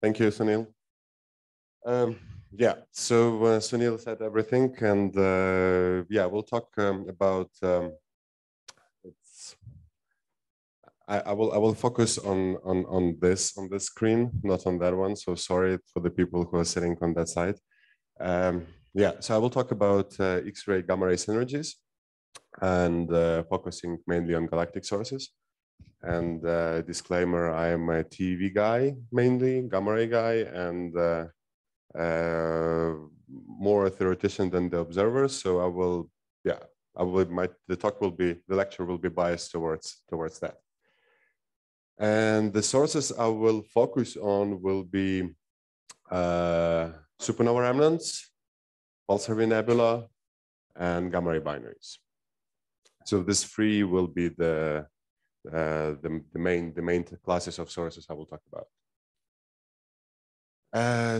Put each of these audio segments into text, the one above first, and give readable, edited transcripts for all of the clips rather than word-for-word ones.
Thank you, Sunil. Yeah, so Sunil said everything, and yeah, we'll talk about. I will focus on this screen, not on that one. So sorry for the people who are sitting on that side. Yeah, so I will talk about X-ray gamma ray synergies, and focusing mainly on galactic sources. And disclaimer: I am a TeV guy, mainly gamma ray guy, and more a theoretician than the observer. So I will, yeah, the lecture will be biased towards that. And the sources I will focus on will be supernova remnants, pulsar nebula, and gamma ray binaries. So this three will be the main classes of sources I will talk about.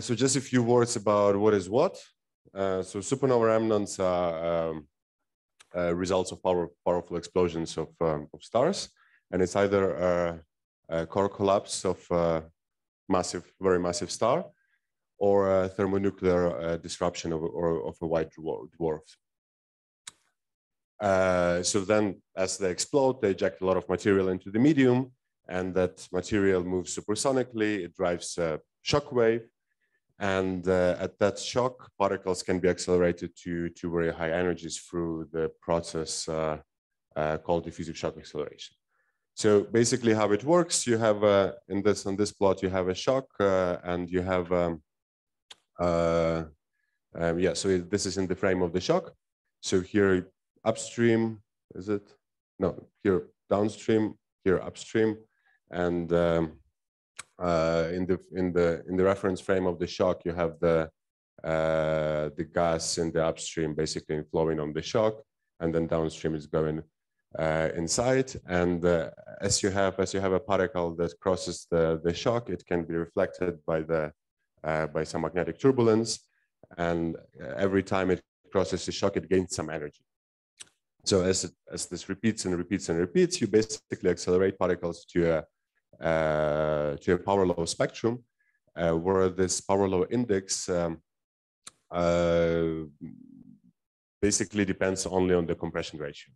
So just a few words about what is what. So supernova remnants are results of powerful explosions of stars, and it's either a core collapse of a very massive star, or a thermonuclear disruption of a white dwarf. So then, as they explode, they eject a lot of material into the medium, and that material moves supersonically. It drives a shock wave, and at that shock, particles can be accelerated to very high energies through the process called diffusive shock acceleration. So basically, how it works: you have on this plot, you have a shock, and you have yeah. So this is in the frame of the shock. So here upstream, is it? No, here downstream, here upstream, and in the reference frame of the shock, you have the gas in the upstream basically flowing on the shock, and then downstream is going inside. And as you have a particle that crosses the shock, it can be reflected by some magnetic turbulence, and every time it crosses the shock, it gains some energy. So as this repeats and repeats and repeats, you basically accelerate particles to a power law spectrum, where this power law index basically depends only on the compression ratio.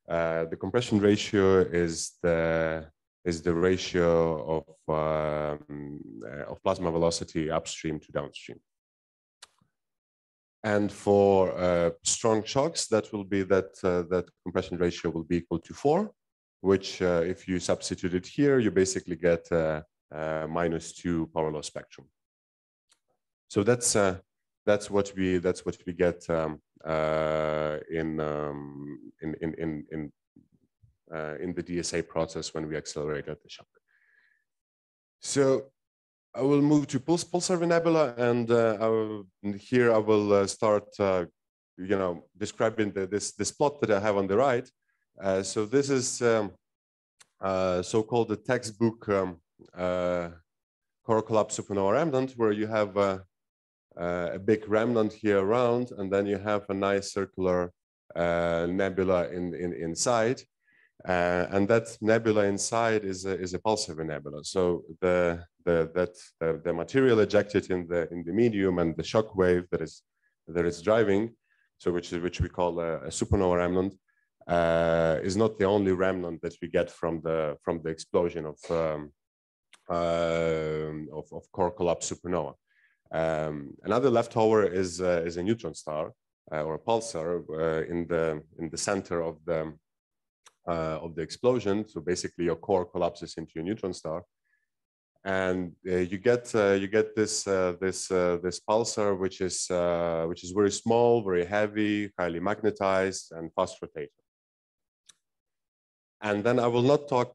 The compression ratio is the ratio of plasma velocity upstream to downstream. And for strong shocks, that will be that compression ratio will be equal to 4, which if you substitute it here, you basically get -2 power law spectrum. So that's what we get in the DSA process when we accelerate at the shock. So I will move to pulsar nebula, and here I will start, describing this plot that I have on the right. So this is so-called the textbook core collapse supernova remnant, where you have a big remnant here around, and then you have a nice circular nebula inside. And that nebula inside is a pulsar nebula. So the material ejected in the medium and the shock wave that is driving, so which we call a supernova remnant, is not the only remnant that we get from the explosion of core collapse supernova. Another leftover is a neutron star or a pulsar in the center of the explosion. So basically, your core collapses into a neutron star, and you get this pulsar, which is very small, very heavy, highly magnetized, and fast rotating. And then I will not talk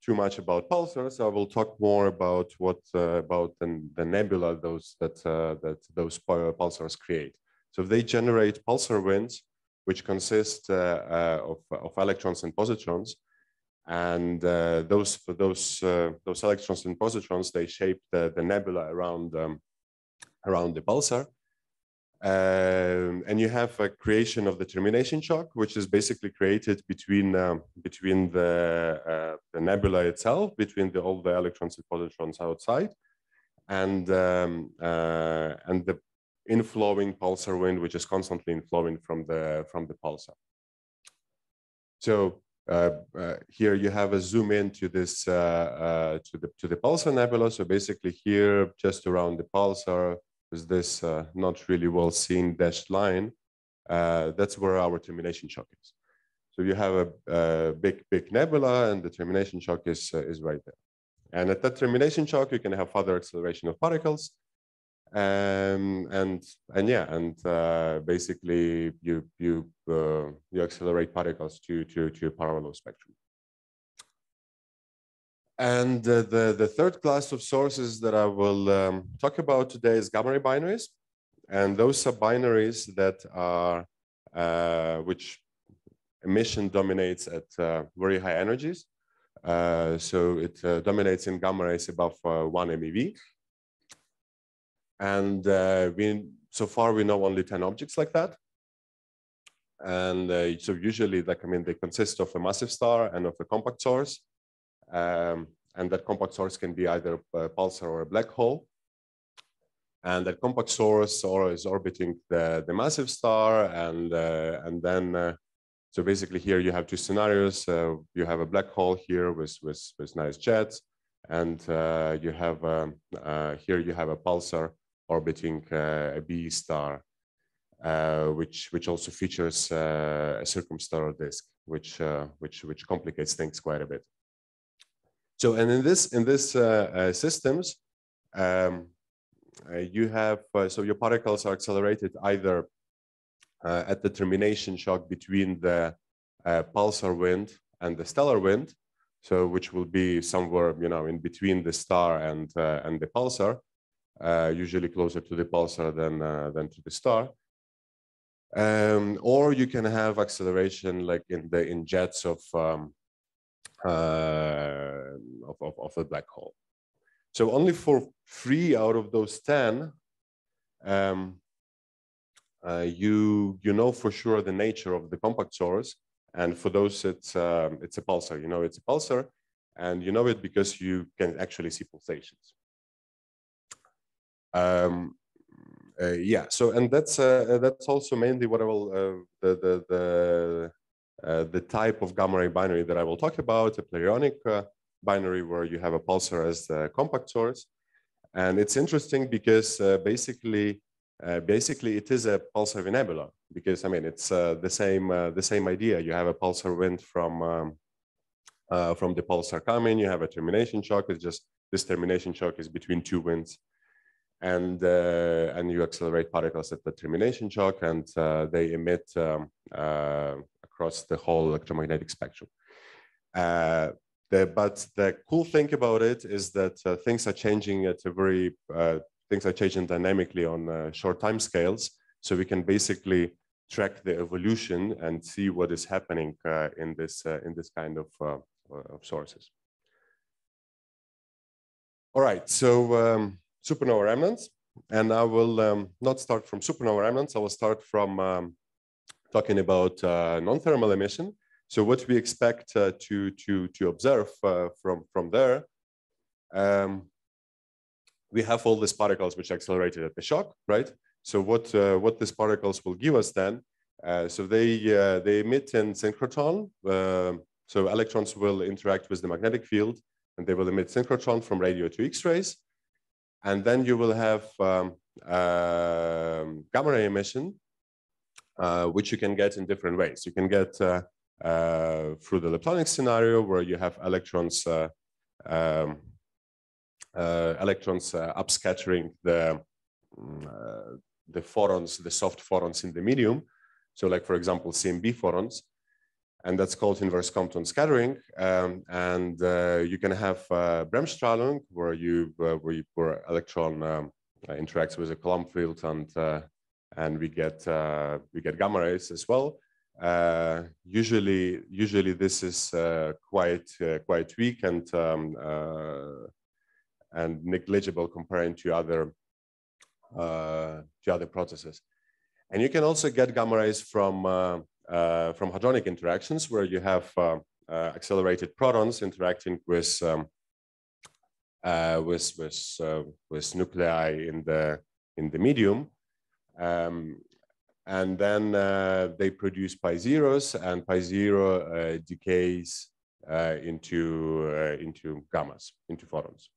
too much about pulsars. I will talk more about about the nebula that those pulsars create. So they generate pulsar winds, which consist of electrons and positrons, and those electrons and positrons, they shape the nebula around the pulsar. And you have a creation of the termination shock, which is basically created between the nebula itself, between all the electrons and positrons outside, and the inflowing pulsar wind, which is constantly inflowing from the pulsar. So here you have a zoom in to this to the pulsar nebula. So basically here, just around the pulsar, is this not really well seen dashed line. That's where our termination shock is. So you have a big nebula, and the termination shock is right there. And at that termination shock, you can have further acceleration of particles, basically you accelerate particles to a parallel spectrum. And the third class of sources that I will talk about today is gamma ray binaries, and those are binaries that are which emission dominates at very high energies. So it dominates in gamma rays above 1 MeV. And so far we know only 10 objects like that. And so usually, they consist of a massive star and of a compact source. And that compact source can be either a pulsar or a black hole. And that compact source is orbiting the massive star, and then so basically here you have two scenarios. You have a black hole here with nice jets, and you have here you have a pulsar orbiting a B star, which also features a circumstellar disk, which complicates things quite a bit. So, and in this systems, you have so your particles are accelerated either at the termination shock between the pulsar wind and the stellar wind, so which will be somewhere in between the star and the pulsar, usually closer to the pulsar than to the star. Or you can have acceleration like in jets of a black hole. So only for 3 out of those 10, you know for sure the nature of the compact source, and for those it's a pulsar. You know it's a pulsar, and you know it because you can actually see pulsations. Yeah. So, and that's also mainly what I will the type of gamma ray binary that I will talk about, a plurionic binary where you have a pulsar as the compact source. And it's interesting because basically it is a pulsar nebula, because it's the same idea. You have a pulsar wind from the pulsar coming. You have a termination shock. It's just this termination shock is between two winds, and you accelerate particles at the termination shock, and they emit across the whole electromagnetic spectrum. But the cool thing about it is that things are changing at a very things are changing dynamically on short time scales. So we can basically track the evolution and see what is happening in this kind of sources. All right, so supernova remnants, and I will not start from supernova remnants. I will start from talking about non-thermal emission. So what we expect to observe from there, we have all these particles which accelerated at the shock, right? So what these particles will give us then? So they emit in synchrotron. So electrons will interact with the magnetic field, and they will emit synchrotron from radio to X-rays. And then you will have gamma ray emission, which you can get in different ways. You can get through the leptonic scenario, where you have electrons upscattering the photons, the soft photons in the medium. So, like for example, CMB photons, and that's called inverse Compton scattering. And you can have Bremsstrahlung, where electron interacts with a Coulomb field, and we get gamma rays as well. Usually this is quite weak and negligible comparing to other processes. And you can also get gamma rays from hadronic interactions, where you have accelerated protons interacting with with nuclei in the medium, and then they produce pi zeros, and pi zero decays into gammas, into photons.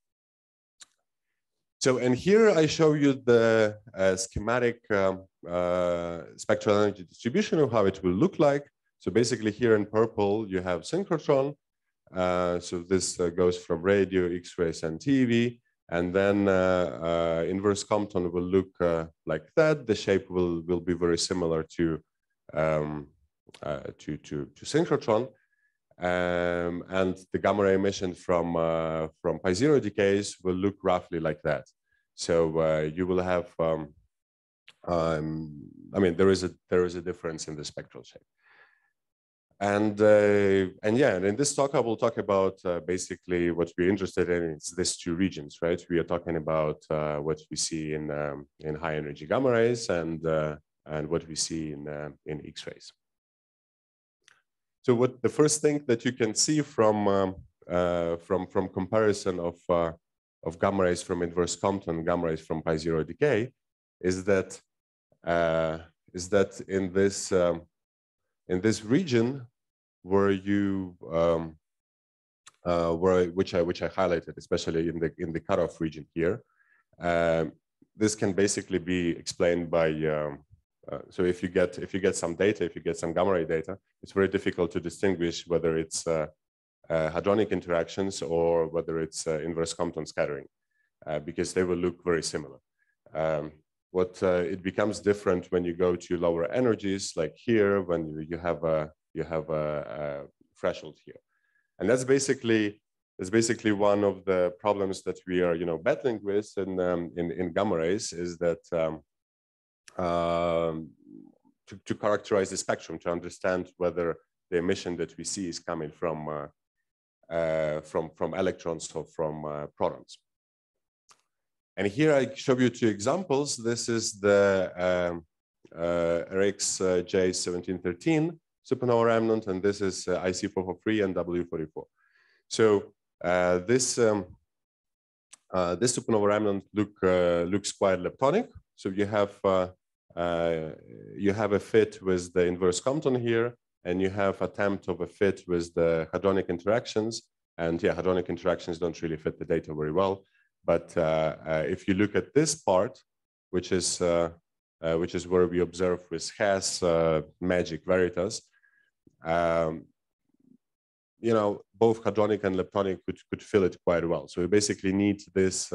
So, and here I show you the schematic spectral energy distribution of how it will look like. So basically here in purple, you have synchrotron. So this goes from radio, X-rays, and TeV. And then inverse Compton will look like that. The shape will be very similar to synchrotron. And the gamma ray emission from pi zero decays will look roughly like that. So you will have, I mean, there is a difference in the spectral shape. And yeah, and in this talk I will talk about basically what we're interested in is these two regions, right? We are talking about what we see in high energy gamma rays and what we see in X-rays. So what the first thing that you can see from comparison of gamma rays from inverse Compton, gamma rays from pi zero decay, is that in this region where you which I highlighted, especially in the cutoff region here, this can basically be explained by so if you get some data, if you get some gamma ray data, it's very difficult to distinguish whether it's hadronic interactions or whether it's inverse Compton scattering, because they will look very similar. It becomes different when you go to lower energies, like here, when you have a threshold here, and that's basically one of the problems that we are battling with in gamma rays, is that to characterize the spectrum, to understand whether the emission that we see is coming from electrons or from protons. And here I show you two examples. This is the RX J1713 supernova remnant, and this is IC443 and NWU. So this supernova remnant looks quite leptonic. So you have a fit with the inverse Compton here, and you have attempt of a fit with the hadronic interactions. And yeah, hadronic interactions don't really fit the data very well. But if you look at this part, which is where we observe with Hess, magic, veritas, both hadronic and leptonic could fill it quite well. So we basically need this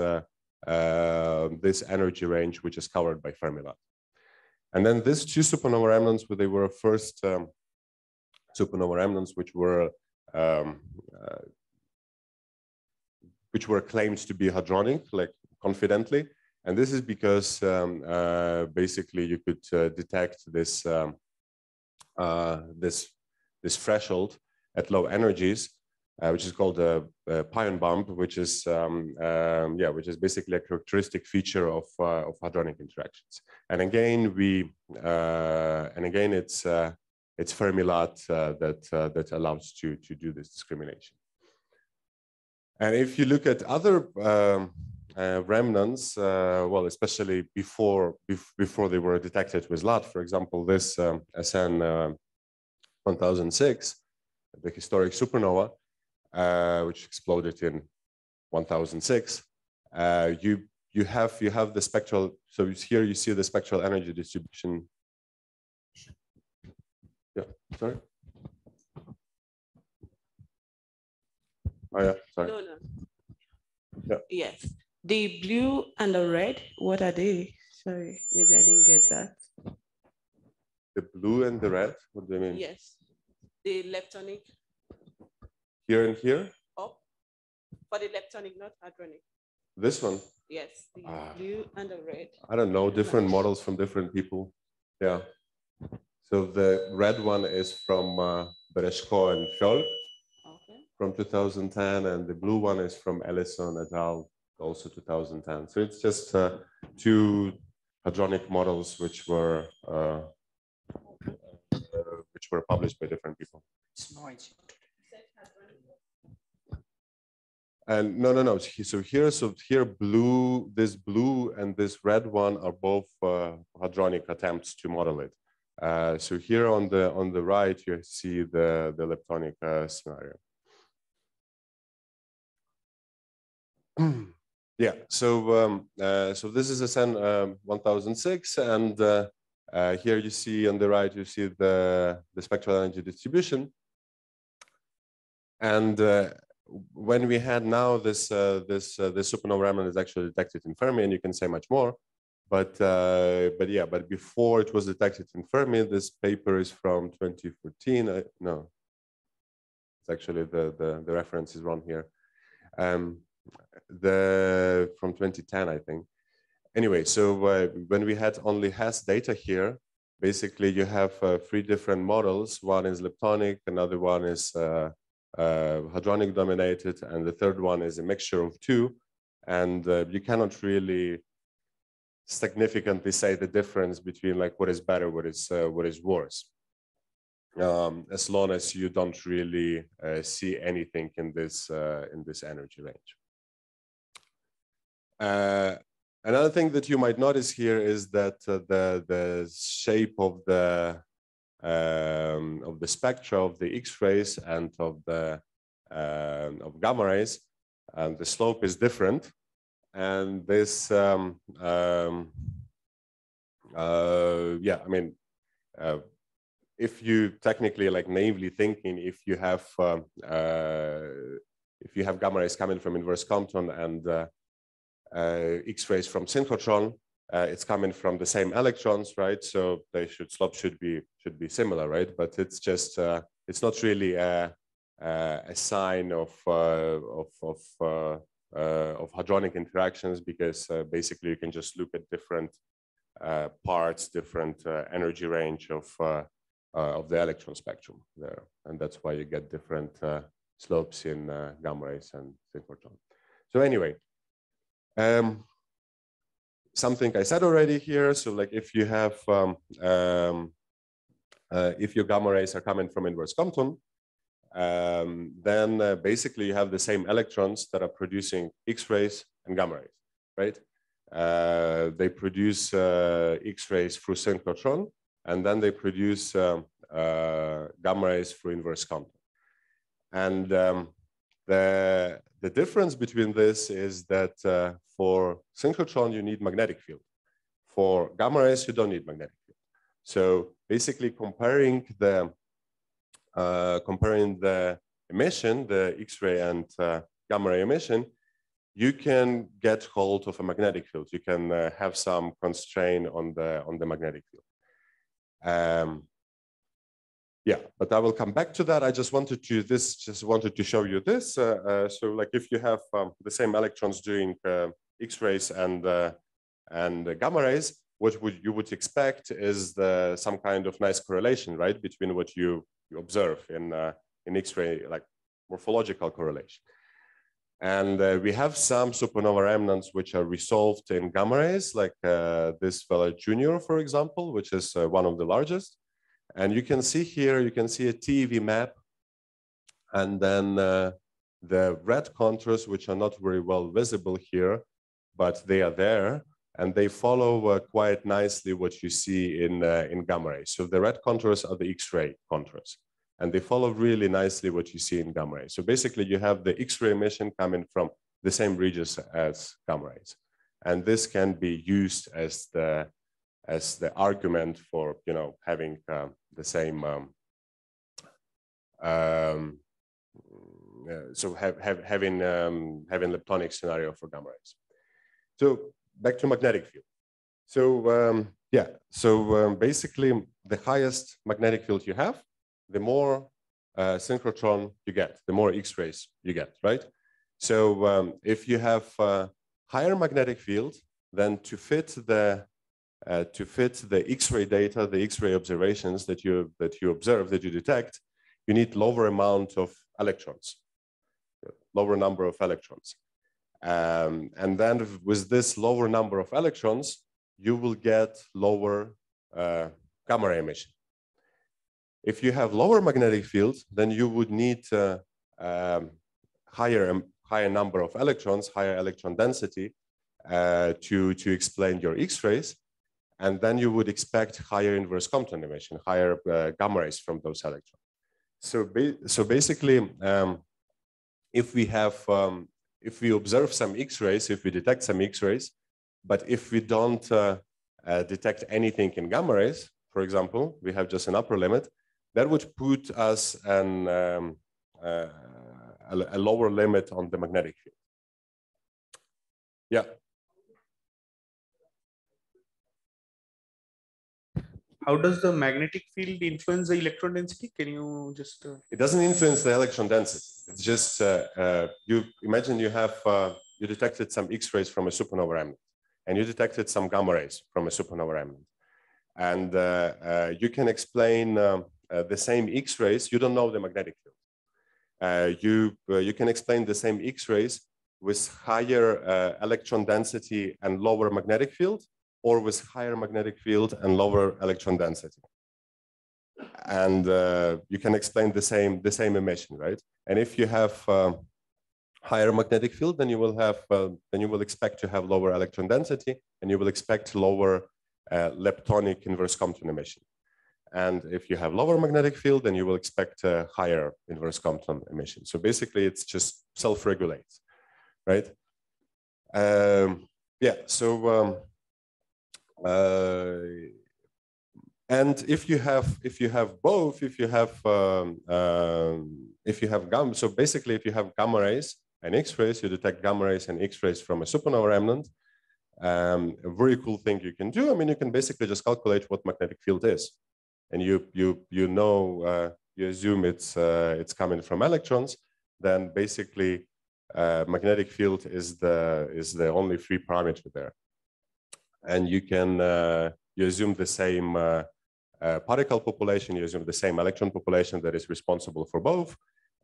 this energy range, which is covered by Fermi-Lat. And then these two supernova remnants, they were first supernova remnants which were claimed to be hadronic, like confidently. And this is because basically you could detect this this threshold at low energies, which is called a pion bump, which is basically a characteristic feature of hadronic interactions. And again, it's Fermi-Lat that allows to do this discrimination. And if you look at other remnants, well, especially before they were detected with LAT, for example, this SN 1006, the historic supernova, which exploded in 1006, you have the spectral. So here you see the spectral energy distribution. Yeah, sorry. Oh yeah, sorry. No. Yeah. Yes, the blue and the red. What are they? Sorry, maybe I didn't get that. The blue and the red. What do you mean? Yes, the leptonic. Here and here. Up for the leptonic, not hadronic. This one. Yes, the blue and the red. I don't know, different models from different people. Yeah. So the red one is from Bereshko and Fjoll from 2010, and the blue one is from Ellison et al. Also 2010. So it's just two hadronic models which were published by different people. It's noisy. And no. So here, blue, this blue and this red one are both hadronic attempts to model it. So here on the right, you see the leptonic scenario. Yeah. So this is a SN 1006, and here you see on the right, you see the spectral energy distribution. And when we had now this supernova remnant is actually detected in Fermi, and you can say much more, but before it was detected in Fermi, this paper is from 2014. No, it's actually the reference is wrong here. From 2010, I think. Anyway, so when we had only Hess data here, basically you have 3 different models. One is leptonic, another one is hadronic dominated, and the third one is a mixture of 2. And you cannot really significantly say the difference between like what is better, what is worse, as long as you don't really see anything in this energy range. Another thing that you might notice here is that the shape of the spectra of the X-rays and of gamma rays, and the slope is different. And this, yeah, I mean, if you technically like naively thinking, if you have gamma rays coming from inverse Compton and X-rays from synchrotron, it's coming from the same electrons, right? So they slope should be similar, right? But it's just it's not really a sign of hadronic interactions, because basically you can just look at different parts, different energy range of the electron spectrum there, and that's why you get different slopes in gamma rays and synchrotron. So anyway. Something I said already here. So like if you have, if your gamma rays are coming from inverse Compton, then basically you have the same electrons that are producing X-rays and gamma rays, right? They produce X-rays through synchrotron, and then they produce gamma rays through inverse Compton. And the difference between this is that for synchrotron, you need magnetic field. For gamma rays, you don't need magnetic field. So basically comparing the emission, the X-ray and gamma ray emission, you can get hold of a magnetic field. You can have some constraint on the magnetic field. Yeah, but I will come back to that. I just wanted to show you this. So like if you have the same electrons doing X-rays and gamma rays, what you would expect is some kind of nice correlation, right, between what you observe in X-ray, like morphological correlation. And we have some supernova remnants which are resolved in gamma rays, like this fellow Junior, for example, which is one of the largest. And you can see here, you can see a TeV map, and then the red contours, which are not very well visible here, but they are there, and they follow quite nicely what you see in gamma rays. So the red contours are the X-ray contours, and they follow really nicely what you see in gamma rays. So basically, you have the X-ray emission coming from the same regions as gamma rays, and this can be used as the argument for having the same having leptonic scenario for gamma rays. So back to magnetic field. So yeah, so basically the highest magnetic field you have, the more synchrotron you get, the more X-rays you get, right? So if you have higher magnetic field, then to fit the X-ray data, the X-ray observations that you observe, that you detect, you need lower amount of electrons, lower number of electrons. And then with this lower number of electrons, you will get lower gamma ray emission. If you have lower magnetic field, then you would need higher higher number of electrons, higher electron density to explain your X-rays. And then you would expect higher inverse Compton emission, higher gamma rays from those electrons. So basically, if we observe some X-rays, if we detect some X-rays, but if we don't detect anything in gamma rays, for example, we have just an upper limit, that would put us a lower limit on the magnetic field. Yeah. How does the magnetic field influence the electron density? Can you just? It doesn't influence the electron density. It's just you imagine you have you detected some X-rays from a supernova remnant, and you detected some gamma rays from a supernova remnant, and you can explain the same X-rays. You don't know the magnetic field. You can explain the same X-rays with higher electron density and lower magnetic field, or with higher magnetic field and lower electron density. And you can explain the same emission, right? And if you have higher magnetic field, then you will expect to have lower electron density, and you will expect lower leptonic inverse Compton emission. And if you have lower magnetic field, then you will expect higher inverse Compton emission. So basically, it's just self-regulates, right? Yeah. So. And if you have both, if you have gamma, so basically if you have gamma rays and X-rays, you detect gamma rays and X-rays from a supernova remnant. A very cool thing you can do. I mean, you can basically just calculate what magnetic field is, and you know you assume it's coming from electrons. Then basically, magnetic field is the only free parameter there. And you can you assume the same particle population, you assume the same electron population that is responsible for both,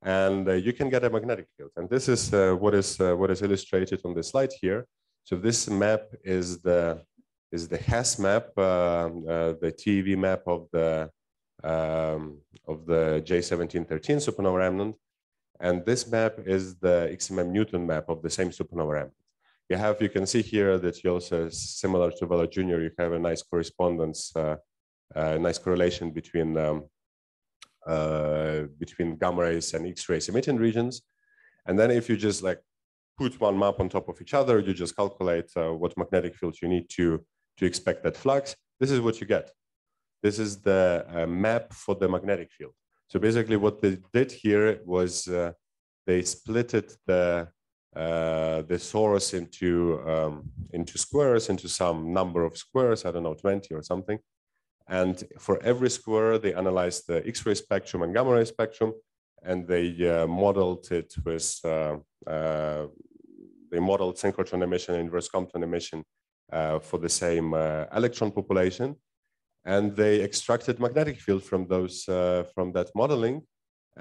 and you can get a magnetic field. And this is what is illustrated on the slide here. So this map is the Hess map, the TeV map of the J1713 supernova remnant, and this map is the XMM Newton map of the same supernova remnant. You can see here that you also, similar to Vela Jr., you have a nice correspondence, nice correlation between gamma rays and X-rays emitting regions. And then if you just like put one map on top of each other, you just calculate what magnetic field you need to expect that flux. This is what you get. This is the map for the magnetic field. So basically what they did here was they splitted the source into squares, into some number of squares, I don't know, 20 or something. And for every square, they analyzed the X-ray spectrum and gamma ray spectrum, and they modeled it with, they modeled synchrotron emission and inverse Compton emission for the same electron population. And they extracted magnetic field from those, from that modeling.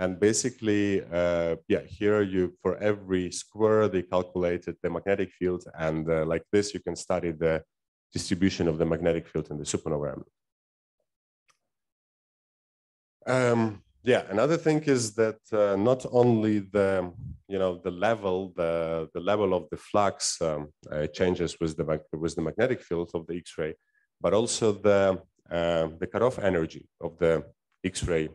And basically, yeah, here for every square, they calculated the magnetic field. And like this, you can study the distribution of the magnetic field in the supernova. Yeah, another thing is that not only the level of the flux changes with the magnetic field of the X-ray, but also the cutoff energy of the X-ray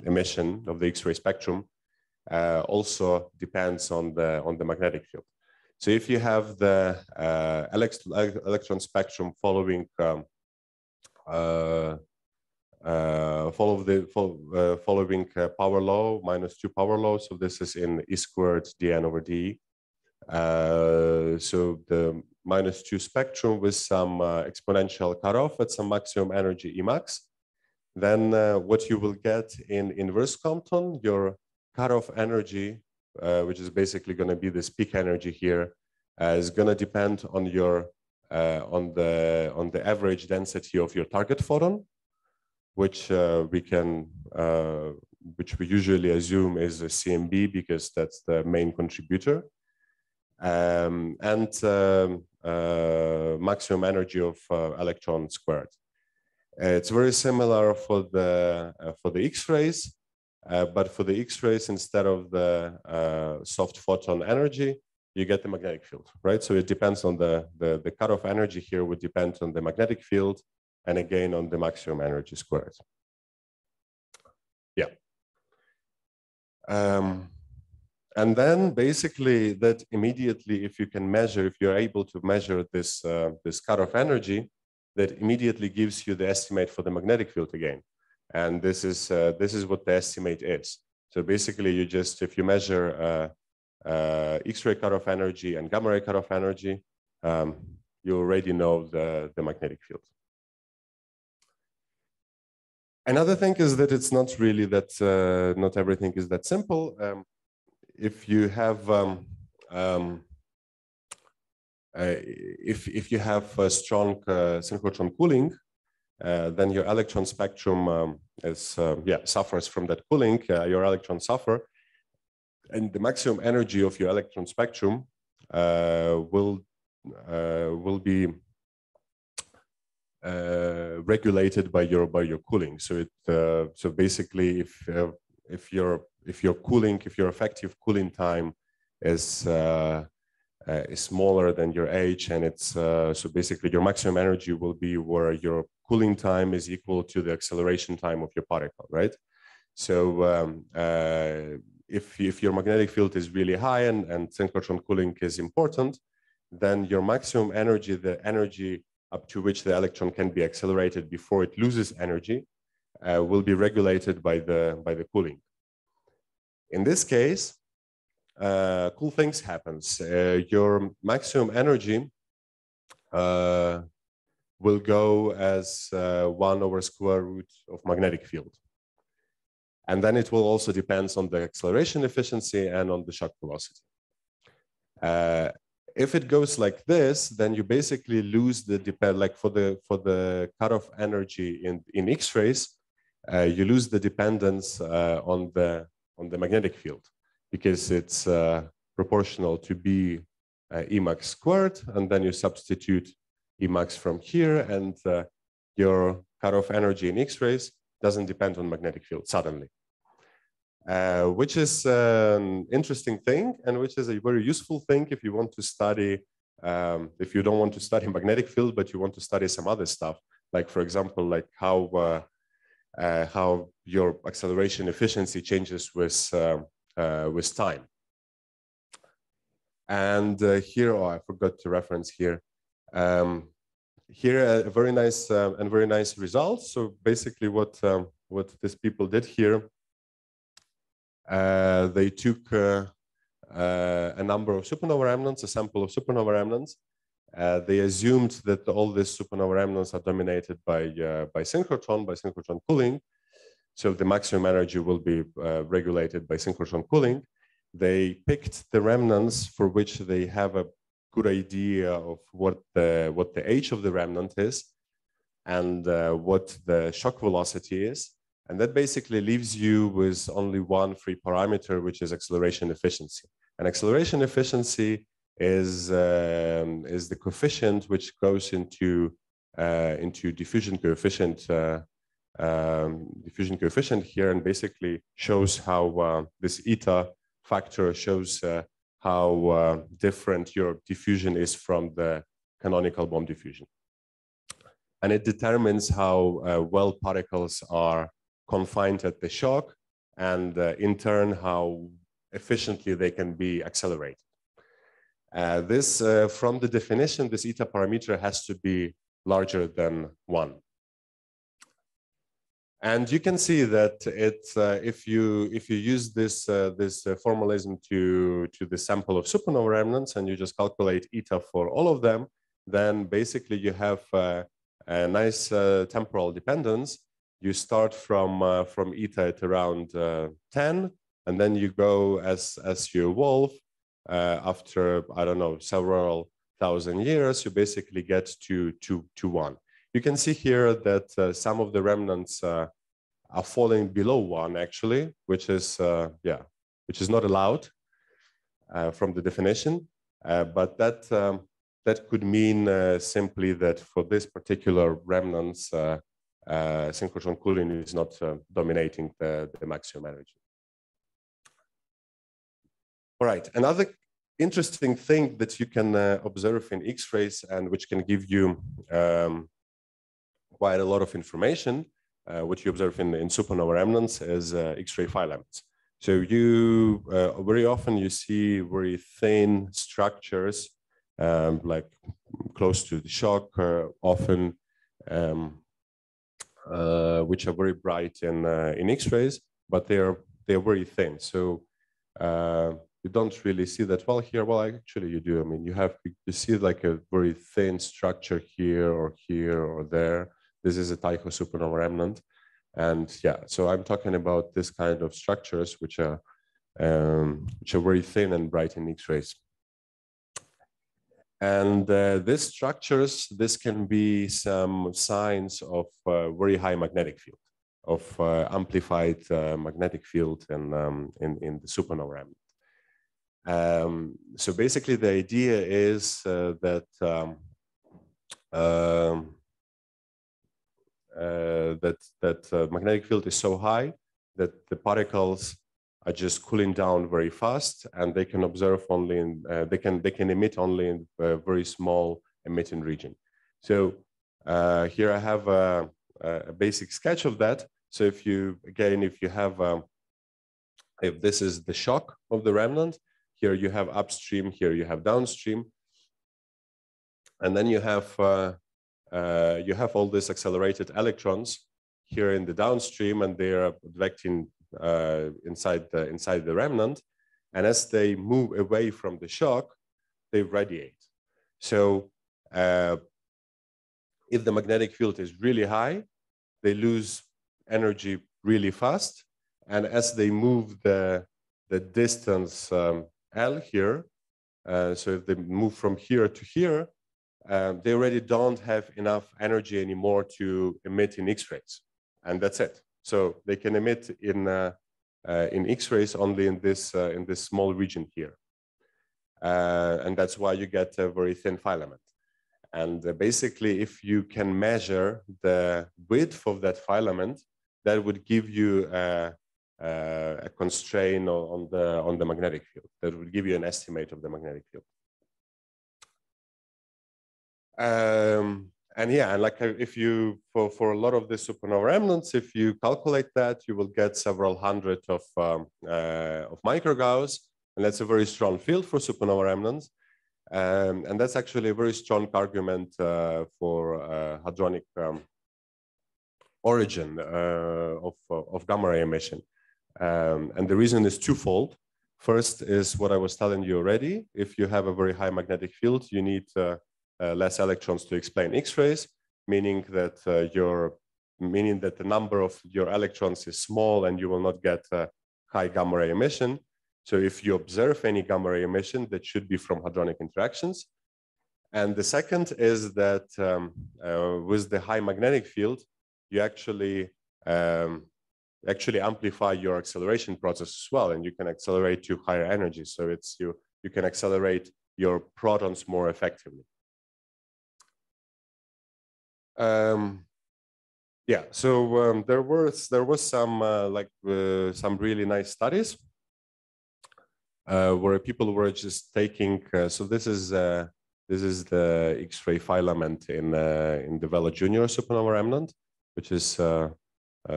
emission of the X-ray spectrum also depends on the magnetic field. So if you have the electron spectrum following following power law, -2 power law, so this is in E squared dN/d. So the -2 spectrum with some exponential cutoff at some maximum energy Emax. Then what you will get in inverse Compton, your cutoff energy, which is basically going to be this peak energy here, is going to depend on your on the average density of your target photon, which we usually assume is a CMB because that's the main contributor, and maximum energy of electron squared. It's very similar for the X-rays. But for the X-rays, instead of the soft photon energy, you get the magnetic field, right? So it depends on the cutoff energy here would depend on the magnetic field and again on the maximum energy squared. Yeah. And then basically that immediately, if you can measure, if you're able to measure this, this cutoff energy, that immediately gives you the estimate for the magnetic field again. And this is what the estimate is. So basically you just, if you measure X-ray cutoff energy and gamma ray cutoff energy, you already know the magnetic field. Another thing is that it's not really that, not everything is that simple. If you have if you have a strong synchrotron cooling, then your electron spectrum suffers from that cooling. Your electrons suffer, and the maximum energy of your electron spectrum will be regulated by your cooling. So it so basically, if your effective cooling time is smaller than your age, and it's so basically your maximum energy will be where your cooling time is equal to the acceleration time of your particle, right? So if your magnetic field is really high and synchrotron cooling is important, then your maximum energy, the energy up to which the electron can be accelerated before it loses energy, will be regulated by the cooling. In this case, cool things happens. Your maximum energy will go as 1 over square root of magnetic field. And then it will also depend on the acceleration efficiency and on the shock velocity. If it goes like this, then you basically lose the like for the cutoff energy in X-rays, you lose the dependence on the magnetic field, because it's proportional to B Emax squared, and then you substitute Emax from here, and your cutoff energy in X-rays doesn't depend on magnetic field suddenly. Which is an interesting thing, and which is a very useful thing if you want to study, if you don't want to study magnetic field, but you want to study some other stuff, like for example, like how your acceleration efficiency changes with time. And here, oh, I forgot to reference here. Here, a very nice result. So basically, what these people did here. They took a number of supernova remnants, a sample of supernova remnants. They assumed that all these supernova remnants are dominated by synchrotron cooling. So the maximum energy will be regulated by synchrotron cooling. They picked the remnants for which they have a good idea of what the age of the remnant is and what the shock velocity is. And that basically leaves you with only one free parameter, which is acceleration efficiency. And acceleration efficiency is the coefficient which goes into diffusion coefficient here, and basically shows how this eta factor shows how different your diffusion is from the canonical bomb diffusion. And it determines how well particles are confined at the shock, and in turn how efficiently they can be accelerated. This from the definition, this eta parameter has to be larger than 1. And you can see that if you use this formalism to the sample of supernova remnants, and you just calculate eta for all of them, then basically you have a nice temporal dependence. You start from eta at around 10, and then you go as you evolve after, I don't know, several thousand years, you basically get to 1. You can see here that some of the remnants are falling below 1 actually, which is not allowed from the definition, but that could mean simply that for this particular remnants synchrotron cooling is not dominating the maximum energy. All right, another interesting thing that you can observe in X-rays and which can give you quite a lot of information, which you observe in supernova remnants, is X-ray filaments. So you very often you see very thin structures, like close to the shock, often which are very bright in X-rays, but they're very thin. So you don't really see that well here. Well, actually you do. I mean, you see like a very thin structure here or there. This is a Tycho supernova remnant. And yeah, so I'm talking about this kind of structures which are very thin and bright in X-rays. And these structures, this can be some signs of very high magnetic field, of amplified magnetic field in the supernova remnant. So basically, the idea is that magnetic field is so high that the particles are just cooling down very fast, and they can observe only in they can emit only in a very small emitting region. So here I have a basic sketch of that. So if you have if this is the shock of the remnant, here you have upstream, here you have downstream, and then you have all these accelerated electrons here in the downstream, and they are advecting inside the remnant, and as they move away from the shock, they radiate. So if the magnetic field is really high, they lose energy really fast, and as they move the distance L here, so if they move from here to here, they already don't have enough energy anymore to emit in X-rays, and that's it. So they can emit in X-rays only in this small region here, and that's why you get a very thin filament. And basically, if you can measure the width of that filament, that would give you a constraint on the magnetic field. That would give you an estimate of the magnetic field. And yeah, and like if you for a lot of the supernova remnants, if you calculate that, you will get several hundred of microgauss, and that's a very strong field for supernova remnants. And that's actually a very strong argument for hadronic origin of gamma ray emission. And the reason is twofold. First is what I was telling you already. If you have a very high magnetic field, you need less electrons to explain X-rays, meaning that the number of your electrons is small, and you will not get high gamma ray emission. So if you observe any gamma ray emission, that should be from hadronic interactions. And the second is that with the high magnetic field, you actually amplify your acceleration process as well, and you can accelerate to higher energy. So it's you can accelerate your protons more effectively. Yeah, so there was some some really nice studies where people were just taking. So this is the X-ray filament in the Vela Junior supernova remnant, which is a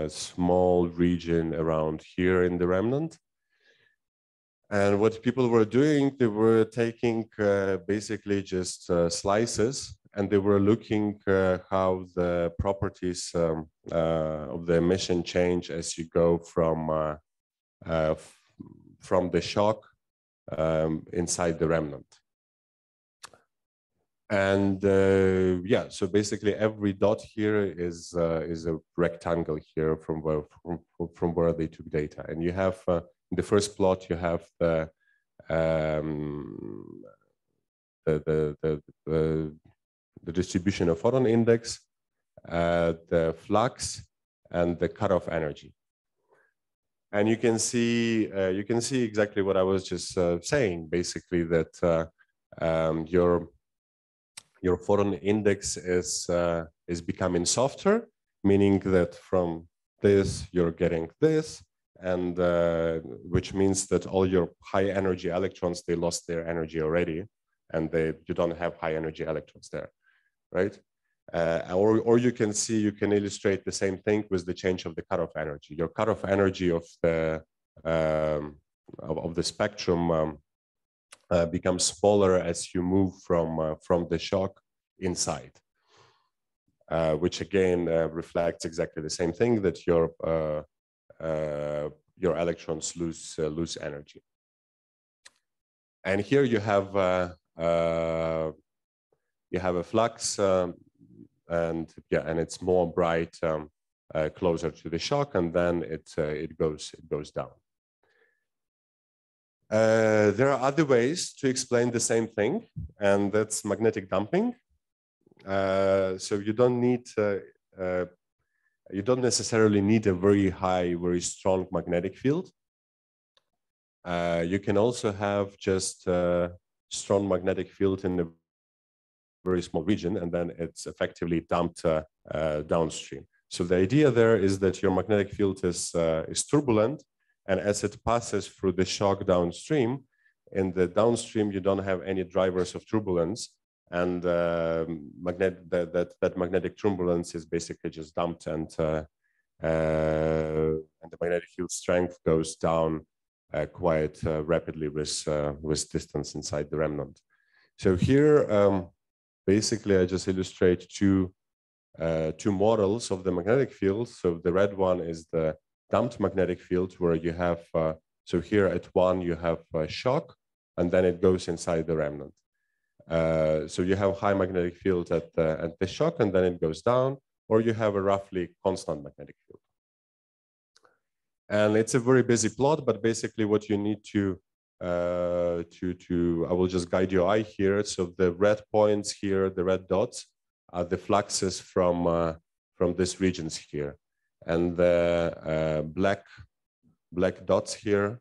small region around here in the remnant. And what people were doing, they were taking basically just slices, and they were looking how the properties of the emission change as you go from the shock inside the remnant. And yeah, so basically every dot here is a rectangle here from where they took data, and you have in the first plot you have the distribution of photon index, the flux, and the cutoff energy. And you can see exactly what I was just saying. Basically, that your photon index is becoming softer, meaning that from this you're getting this, and which means that all your high energy electrons, they lost their energy already, and you don't have high energy electrons there, right? Or you can illustrate the same thing with the change of the cutoff energy. Your cutoff energy of the spectrum becomes smaller as you move from the shock inside, which again reflects exactly the same thing, that your electrons lose energy. And here you have a flux, and it's more bright closer to the shock, and then it goes down. There are other ways to explain the same thing, and that's magnetic damping. So you don't necessarily need a very high, very strong magnetic field. You can also have just a strong magnetic field in a very small region, and then it's effectively dumped downstream. So the idea there is that your magnetic field is turbulent, and as it passes through the shock downstream, in the downstream you don't have any drivers of turbulence, and that magnetic turbulence is basically just dumped, and the magnetic field strength goes down quite rapidly with distance inside the remnant. So here, basically, I just illustrate two models of the magnetic field. So the red one is the damped magnetic field, where you have, so here at one, you have a shock, and then it goes inside the remnant. So you have high magnetic field at the shock, and then it goes down, or you have a roughly constant magnetic field. And it's a very busy plot, but basically what you need to I will just guide your eye here. So the red points here, the red dots, are the fluxes from these regions here, and the black dots here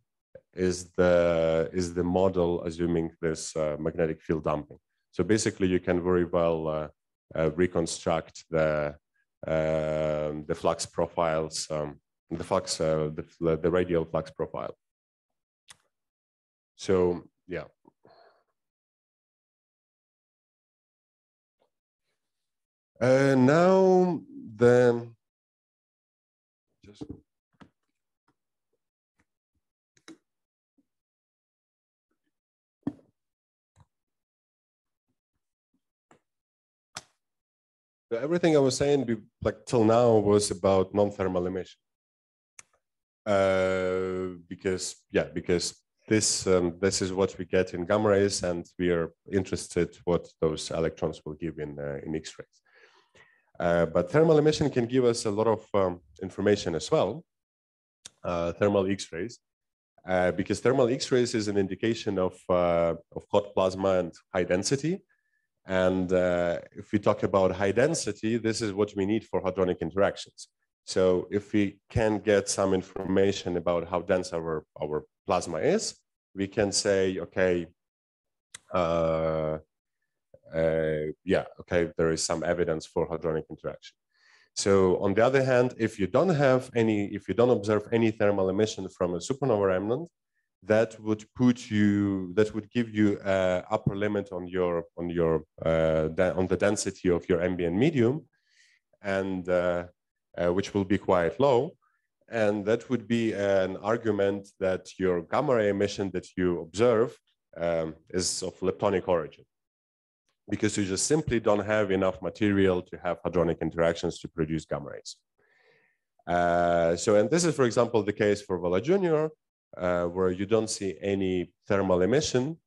is the model assuming this magnetic field damping. So basically, you can very well reconstruct the flux profiles, the radial flux profile. So yeah. Now everything I was saying like till now was about non-thermal emission, because this is what we get in gamma rays, and we are interested what those electrons will give in X-rays. But thermal emission can give us a lot of information as well. Thermal X-rays, because thermal X-rays is an indication of hot plasma and high density. And if we talk about high density, this is what we need for hadronic interactions. So if we can get some information about how dense our plasma is, we can say, okay, there is some evidence for hadronic interaction. So on the other hand, if you don't observe any thermal emission from a supernova remnant, that would give you an upper limit on the density of your ambient medium, and which will be quite low, and that would be an argument that your gamma ray emission that you observe is of leptonic origin, because you just simply don't have enough material to have hadronic interactions to produce gamma rays. And this is, for example, the case for Vela Junior, where you don't see any thermal emission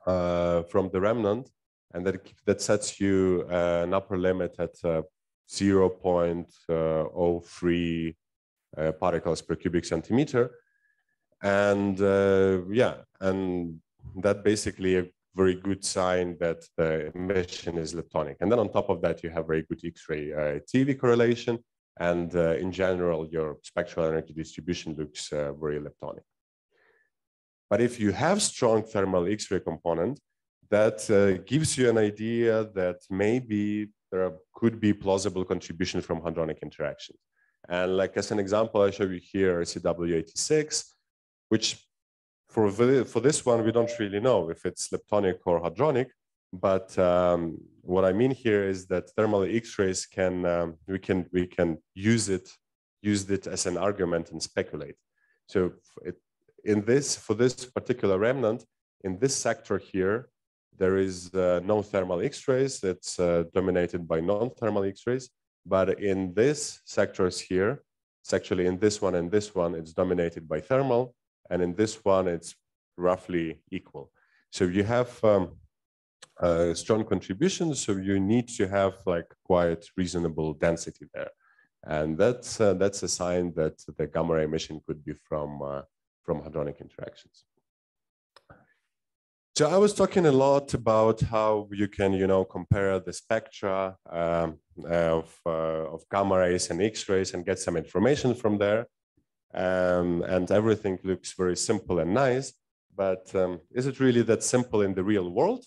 from the remnant, and that sets you an upper limit at 0.03 particles per cubic centimeter, and and that basically a very good sign that the emission is leptonic. And then on top of that, you have very good X-ray TeV correlation. And in general, your spectral energy distribution looks very leptonic. But if you have strong thermal X-ray component, that gives you an idea that maybe there could be plausible contribution from hadronic interactions. And like as an example, I show you here CW86, which for this one, we don't really know if it's leptonic or hadronic. But what I mean here is that thermal X-rays can we can use it as an argument and speculate. So for this particular remnant, in this sector here, there is no thermal X-rays. It's dominated by non-thermal X-rays. But in these sectors here, it's actually in this one and this one, it's dominated by thermal. And in this one, it's roughly equal. So you have strong contributions. So you need to have like quite reasonable density there. And that's a sign that the gamma ray emission could be from hadronic interactions. So I was talking a lot about how you can, compare the spectra of gamma rays and X-rays and get some information from there. And everything looks very simple and nice, but is it really that simple in the real world?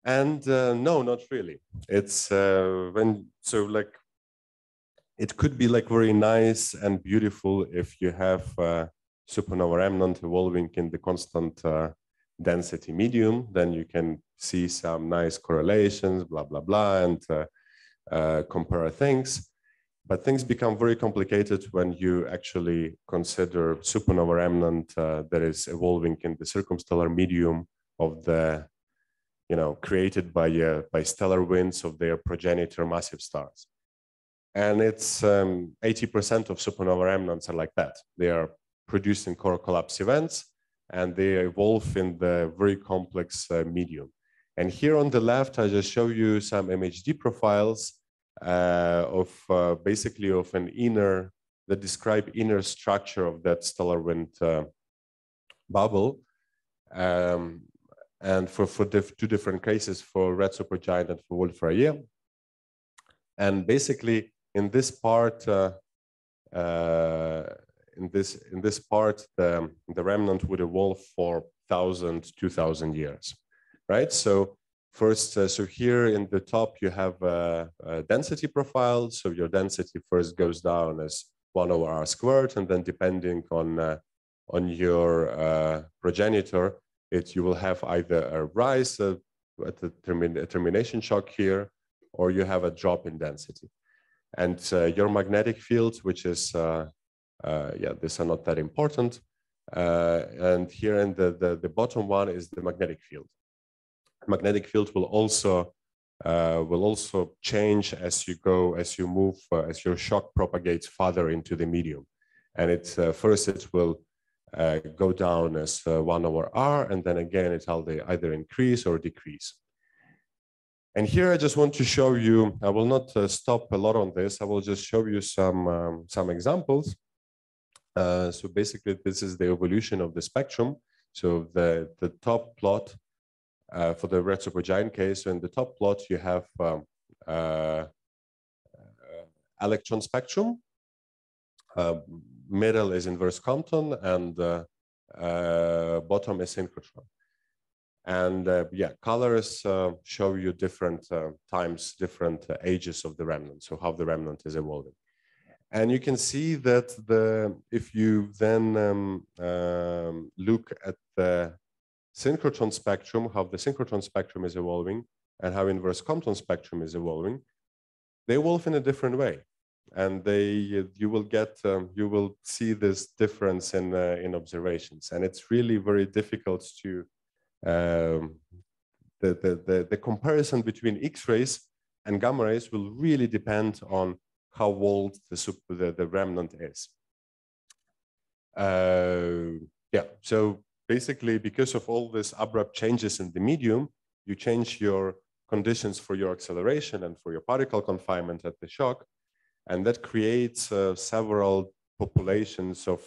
And no, not really. It's it could be like very nice and beautiful if you have supernova remnant evolving in the constant density medium, then you can see some nice correlations, blah, blah, blah, and compare things. But things become very complicated when you actually consider supernova remnant that is evolving in the circumstellar medium of the, created by stellar winds of their progenitor massive stars. And it's 80% of supernova remnants are like that. They are producing core collapse events, and they evolve in the very complex medium. And here on the left, I just show you some MHD profiles of basically of an inner, that describe inner structure of that stellar wind bubble. And for two different cases, for red supergiant and for Wolf Rayet. And basically in this part, in this part, the remnant would evolve for 1,000, 2,000 years, right? So first, so here in the top, you have a density profile. So your density first goes down as 1/r squared, and then depending on your progenitor, you will have either a rise at the termination shock here, or you have a drop in density. And your magnetic field, which is these are not that important. And here in the bottom one is the magnetic field. Magnetic field will also change as you move, as your shock propagates farther into the medium. And first it will go down as 1/r, and then again it'll either increase or decrease. And here I just want to show you, I will not stop a lot on this, I will just show you some examples. So basically this is the evolution of the spectrum. So the top plot for the red supergiant case, so in the top plot you have electron spectrum, middle is inverse Compton, and bottom is synchrotron. And colors show you different times, different ages of the remnant, so how the remnant is evolving. And you can see that if you then look at the synchrotron spectrum, how the synchrotron spectrum is evolving, and how inverse Compton spectrum is evolving, they evolve in a different way. And you will see this difference in observations. And it's really very difficult to the comparison between X-rays and gamma rays will really depend on how old the remnant is. So basically, because of all these abrupt changes in the medium, you change your conditions for your acceleration and for your particle confinement at the shock, and that creates several populations of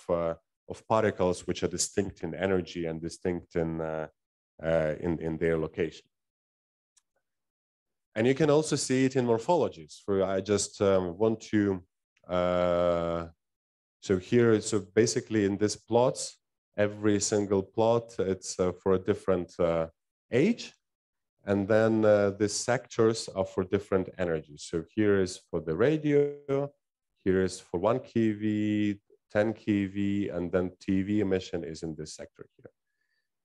particles which are distinct in energy and distinct in their location. And you can also see it in morphologies. I just want to, so basically in this plots, every single plot, it's for a different age. And then these sectors are for different energies. So here is for the radio, here is for 1 kV, 10 kV, and then TeV emission is in this sector here.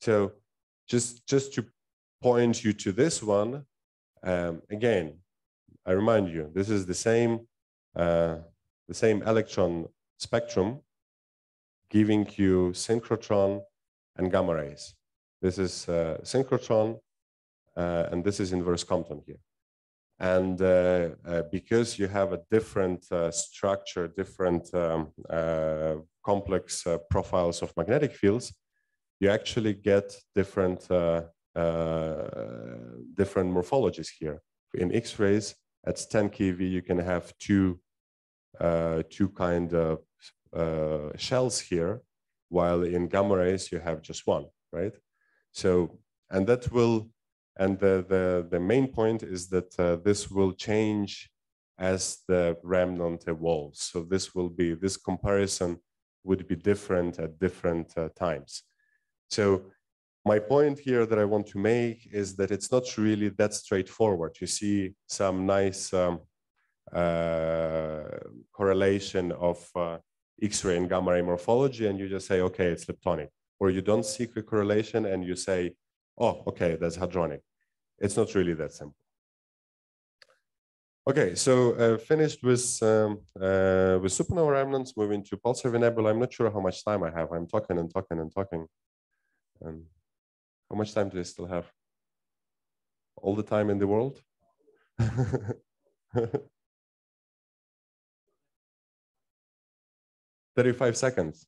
So just to point you to this one, again, I remind you, this is the same electron spectrum giving you synchrotron and gamma rays. This is synchrotron, and this is inverse Compton here. And because you have a different structure, different complex profiles of magnetic fields, you actually get different different morphologies here. In X-rays, at 10 kV, you can have two kind of shells here, while in gamma rays you have just one, right? So, and that will, and the main point is that this will change as the remnant evolves. So this will be, this comparison would be different at different times. So my point here that I want to make is that it's not really that straightforward. You see some nice correlation of X-ray and gamma ray morphology, and you just say, okay, it's leptonic. Or you don't see a correlation and you say, oh, okay, that's hadronic. It's not really that simple. Okay, so finished with supernova remnants, moving to pulsar nebula. I'm not sure how much time I have. I'm talking and talking and talking. And how much time do I still have? All the time in the world? 35 seconds.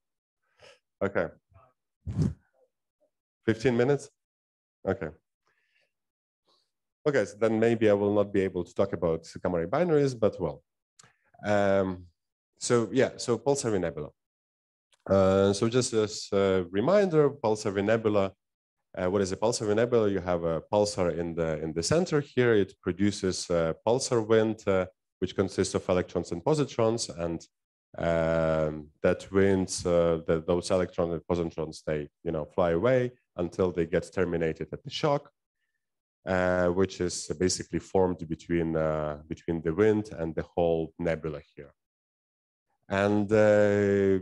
Okay. 15 minutes? Okay. Okay, so then maybe I will not be able to talk about gamma ray binaries, but well. So yeah, so pulsar nebula. So just as a reminder, pulsar nebula. What is a pulsar nebula? You have a pulsar in the center here. It produces a pulsar wind, which consists of electrons and positrons, and that winds, those electrons and positrons, they fly away until they get terminated at the shock, which is basically formed between the wind and the whole nebula here. And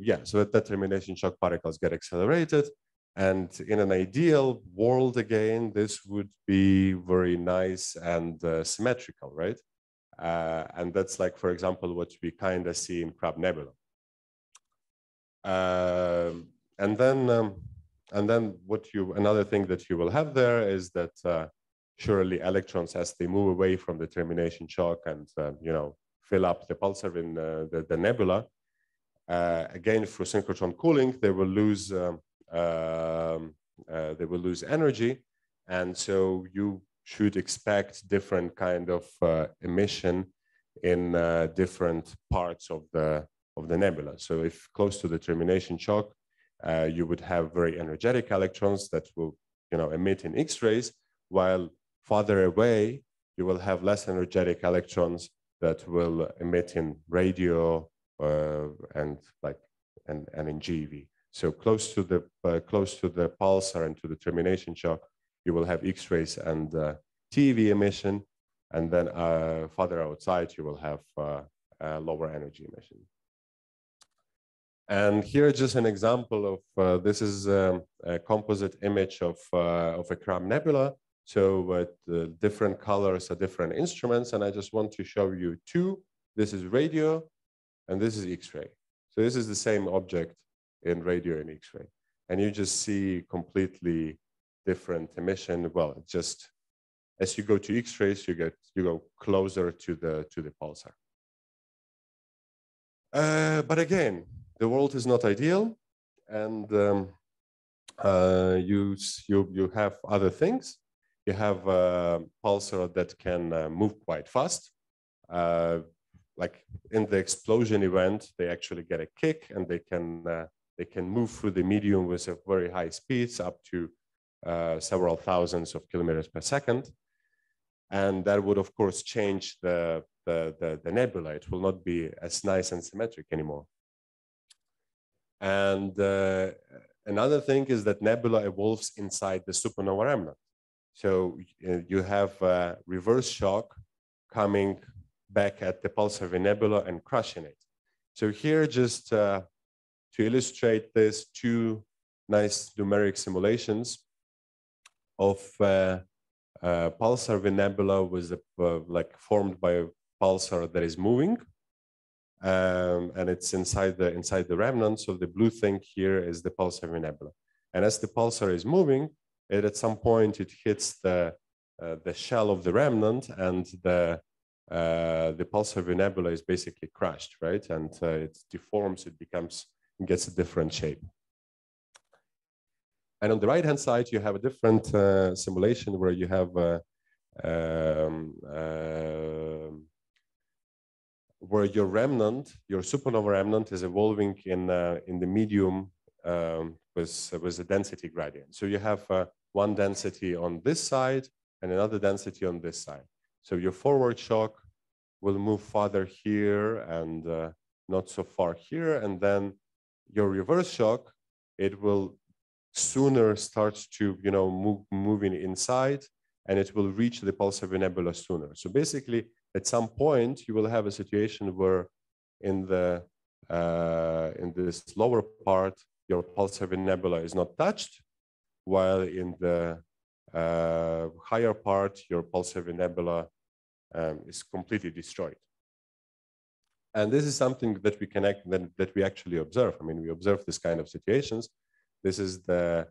yeah, so at that termination, shock particles get accelerated. And in an ideal world, again, this would be very nice and symmetrical, right? And that's like, for example, what we kind of see in Crab Nebula. And then another thing that you will have there is that surely electrons, as they move away from the termination shock and fill up the pulsar in the nebula, again through synchrotron cooling, they will lose energy, and so you should expect different kind of emission in different parts of the nebula. So if close to the termination shock, you would have very energetic electrons that will emit in X-rays, while farther away you will have less energetic electrons that will emit in radio and in GeV. So close to the pulsar and to the termination shock, you will have X-rays and TeV emission, and then farther outside you will have lower energy emission. And here just an example of this is a composite image of a Crab nebula. So the different colors are different instruments, and I just want to show you two. This is radio, and this is X-ray. So this is the same object in radio and X-ray, and you just see completely different emission. Well, just as you go to X-rays, you go closer to the pulsar. But again, the world is not ideal, and you have other things. You have a pulsar that can move quite fast. Like in the explosion event, they actually get a kick, and they can move through the medium with a very high speeds, up to several thousands of kilometers per second. And that would, of course, change the nebula. It will not be as nice and symmetric anymore. And another thing is that nebula evolves inside the supernova remnant. So you have a reverse shock coming back at the pulsar nebula and crushing it. So here, just to illustrate this, two nice numeric simulations of pulsar nebula was like formed by a pulsar that is moving, and it's inside the remnant. So the blue thing here is the pulsar nebula, and as the pulsar is moving, at some point it hits the shell of the remnant, and the pulsar nebula is basically crushed, right? And it deforms, it gets a different shape. And on the right-hand side, you have a different simulation where you have where your remnant, your supernova remnant, is evolving in the medium with a density gradient. So you have one density on this side and another density on this side. So your forward shock will move farther here and not so far here, and then your reverse shock, it will sooner start to moving inside, and it will reach the pulsar nebula sooner. So basically, at some point, you will have a situation where in this lower part, your pulsar nebula is not touched, while in the higher part, your pulsar nebula is completely destroyed. And this is something that that we actually observe. I mean, we observe this kind of situations. This is the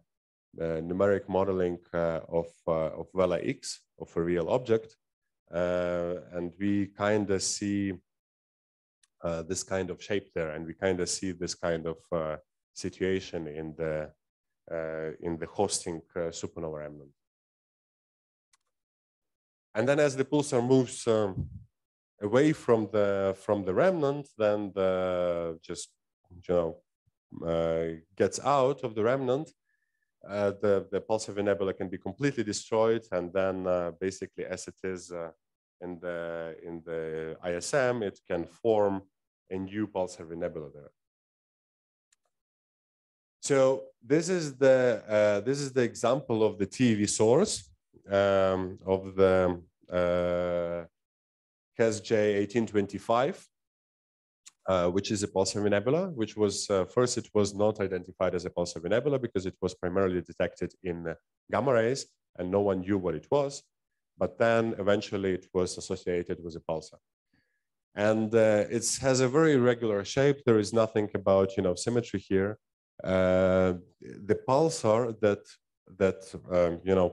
numeric modeling of Vela X, of a real object. And we kind of see this kind of shape there, and we kind of see this kind of situation in the hosting supernova remnant. And then as the pulsar moves away from the remnant, then gets out of the remnant, the pulsar nebula can be completely destroyed, and then basically, as it is in the ISM, it can form a new pulsar nebula there. So this is the example of the TeV source of the KSJ 1825. Which is a pulsar nebula, which was first, it was not identified as a pulsar nebula because it was primarily detected in gamma rays and no one knew what it was. But then eventually it was associated with a pulsar. And it has a very regular shape. There is nothing about symmetry here. The pulsar that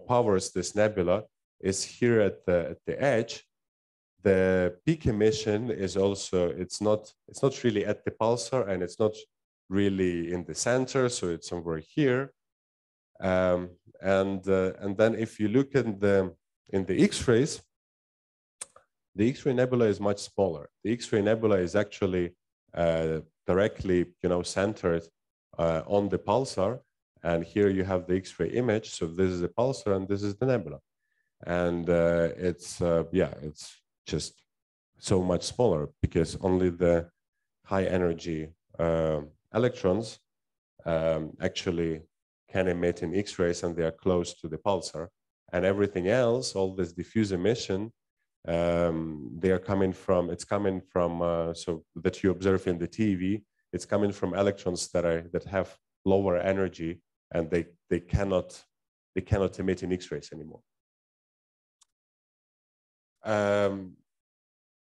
powers this nebula is here at the edge. The peak emission is also, it's not really at the pulsar, and it's not really in the center, so it's somewhere here. And then if you look in the X-rays, the X-ray nebula is much smaller. The X-ray nebula is actually directly centered on the pulsar, and here you have the X-ray image. So this is the pulsar, and this is the nebula, and it's just so much smaller because only the high energy electrons actually can emit in X-rays, and they are close to the pulsar. And everything else, all this diffuse emission, they are coming from, so that you observe in the TeV, it's coming from electrons that have lower energy, and they cannot emit in X-rays anymore.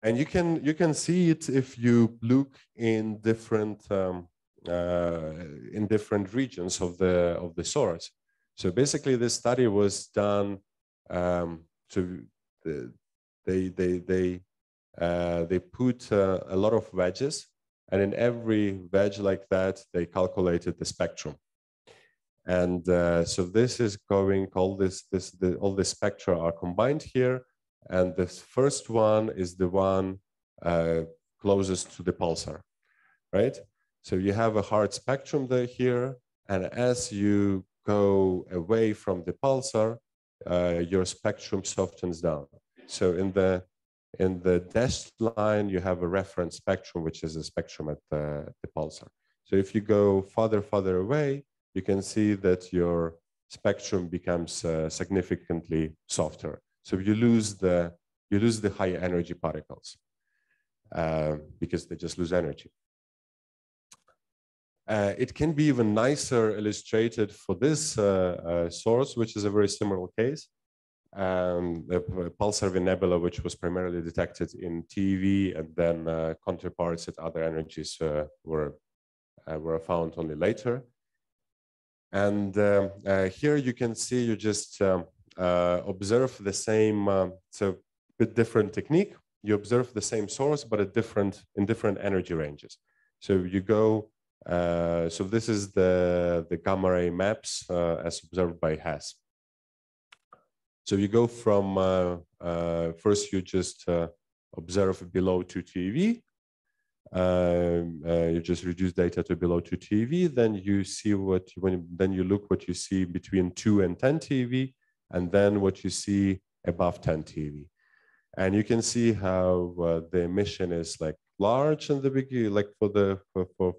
And you can see it if you look in different regions of the source. So basically, this study was done. They put a lot of wedges, and in every wedge like that, they calculated the spectrum. And so this is going, all the spectra are combined here. And the first one is the one closest to the pulsar, right? So you have a hard spectrum there here. And as you go away from the pulsar, your spectrum softens down. So in the dashed line, you have a reference spectrum, which is a spectrum at the pulsar. So if you go farther away, you can see that your spectrum becomes significantly softer. So you lose the high energy particles because they just lose energy. It can be even nicer illustrated for this source, which is a very similar case. The pulsar nebula, which was primarily detected in TeV, and then counterparts at other energies were found only later. And here you can see, you just observe the same, it's a bit different technique. You observe the same source, but in different energy ranges. So you go, so this is the gamma ray maps as observed by Hess. So you go from, first you just observe below 2 TeV. You just reduce data to below 2 TeV, then you see then you look what you see between 2 and 10 TeV, and then what you see above 10 TeV. And you can see how the emission is like large in the beginning, like for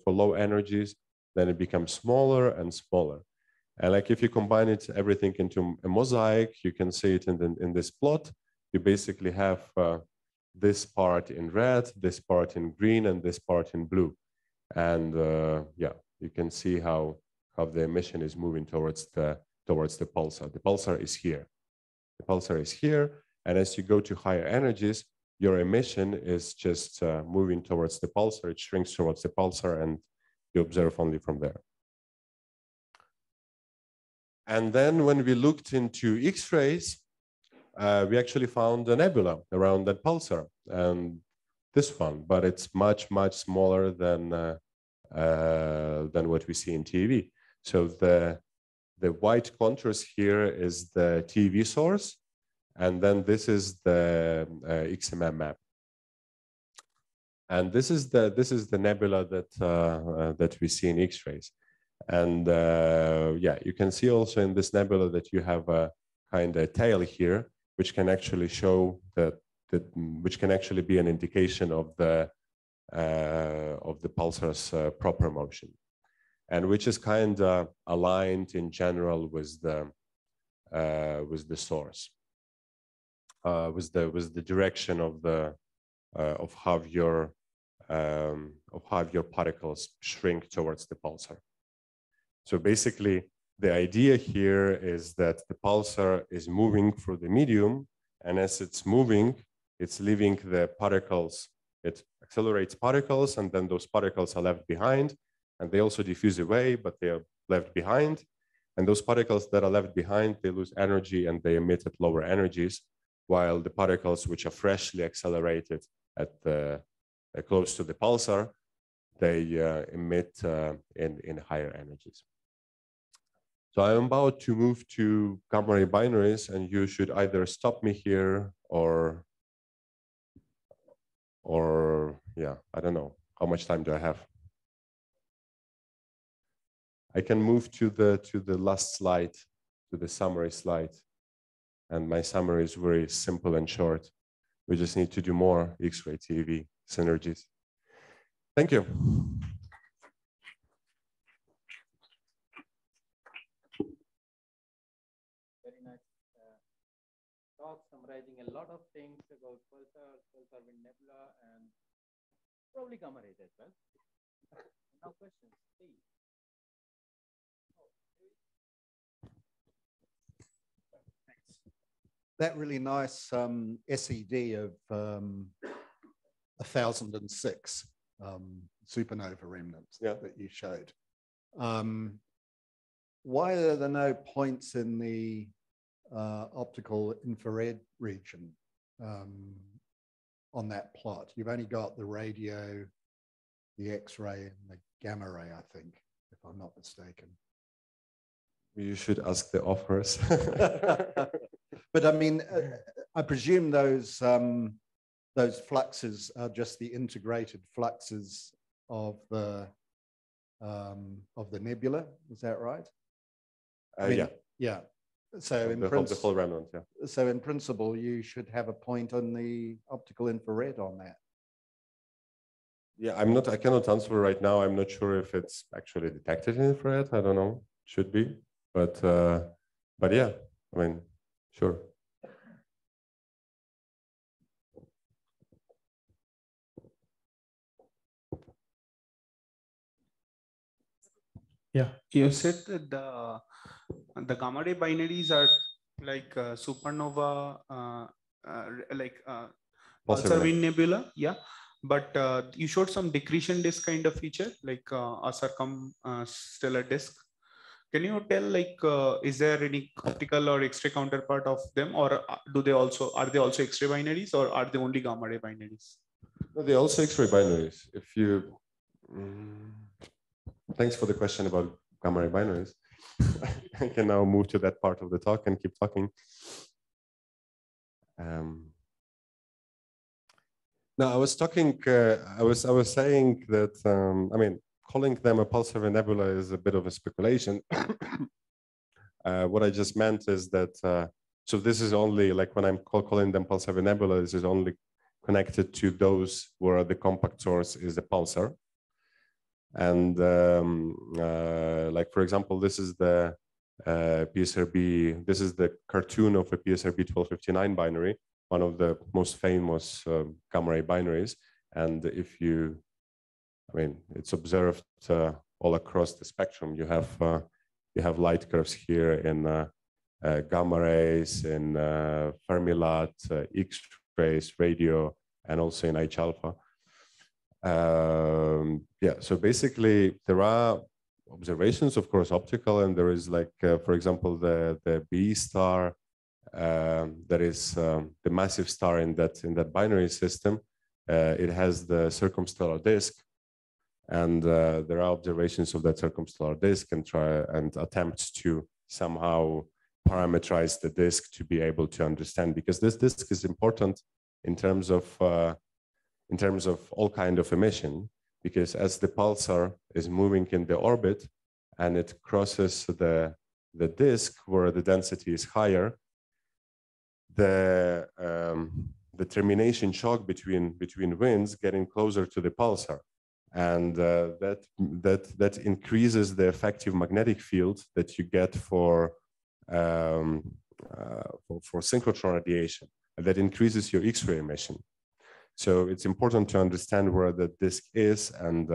low energies, then it becomes smaller and smaller. And like if you combine everything into a mosaic, you can see it in this plot. You basically have this part in red, this part in green, and this part in blue. And yeah, you can see how the emission is moving towards the pulsar. The pulsar is here. The pulsar is here. And as you go to higher energies, your emission is just moving towards the pulsar. It shrinks towards the pulsar, and you observe only from there. And then when we looked into X-rays, we actually found a nebula around that pulsar, and this one, but it's much, much smaller than what we see in TeV. So the white contours here is the TeV source, and then this is the XMM map. And this is the nebula that we see in X-rays. And yeah, you can see also in this nebula that you have a kind of tail here, which can actually show which can actually be an indication of the pulsar's proper motion, and which is kind of aligned in general with the source, with the direction of how your particles shrink towards the pulsar. So basically, the idea here is that the pulsar is moving through the medium, and as it's moving, it's leaving the particles, it accelerates particles, and then those particles are left behind, and they also diffuse away, but they are left behind. And those particles that are left behind, they lose energy and they emit at lower energies, while the particles which are freshly accelerated at close to the pulsar, they emit in higher energies. So I'm about to move to gamma ray binaries, and you should either stop me here or yeah, I don't know. How much time do I have? I can move to the last slide, to the summary slide. And my summary is very simple and short. We just need to do more X-ray TeV synergies. Thank you. Summarizing a lot of things about pulsar wind nebula, and probably gamma rays as well. Now questions, please. Thanks. That really nice SED of 1006 supernova remnants that you showed. Why are there no points in the optical infrared region on that plot? You've only got the radio, the X-ray, and the gamma ray, I think, if I'm not mistaken. You should ask the authors. But I mean, I presume those fluxes are just the integrated fluxes of the nebula. Is that right? I mean, yeah. So in the whole remnant, yeah. So in principle, you should have a point on the optical infrared on that. Yeah, I cannot answer right now. I'm not sure if it's actually detected in infrared. I don't know, should be. But But yeah, I mean, sure. Yeah, you said that the gamma ray binaries are like supernova, like pulsar wind nebula. Yeah, but you showed some decretion disk kind of feature, like a circumstellar disk. Can you tell, like, is there any optical or X-ray counterpart of them, or are they also X-ray binaries, or are they only gamma ray binaries? No, they're also X-ray binaries. If you, thanks for the question about gamma ray binaries. I can now move to that part of the talk and keep talking. No, I was talking. I was saying that. I mean, calling them a pulsar nebula is a bit of a speculation. What I just meant is that. So this is only like when I'm calling them pulsar nebula. This is only connected to those where the compact source is a pulsar. And like for example, this is the PSRB. This is the cartoon of a PSRB 1259 binary, one of the most famous gamma ray binaries. And if you, I mean, it's observed all across the spectrum. You have light curves here in gamma rays, in Fermi-Lat, X-rays, radio, and also in H alpha. Yeah, so basically there are observations, of course, optical, and there is like, for example, the B star. That is the massive star in that binary system. It has the circumstellar disk, and there are observations of that circumstellar disk and attempts to somehow parameterize the disk to be able to understand, because this disk is important in terms of all kind of emission, because as the pulsar is moving in the orbit and it crosses the disk where the density is higher, the termination shock between winds getting closer to the pulsar, and that increases the effective magnetic field that you get for synchrotron radiation, and that increases your X-ray emission. So it's important to understand where the disk is and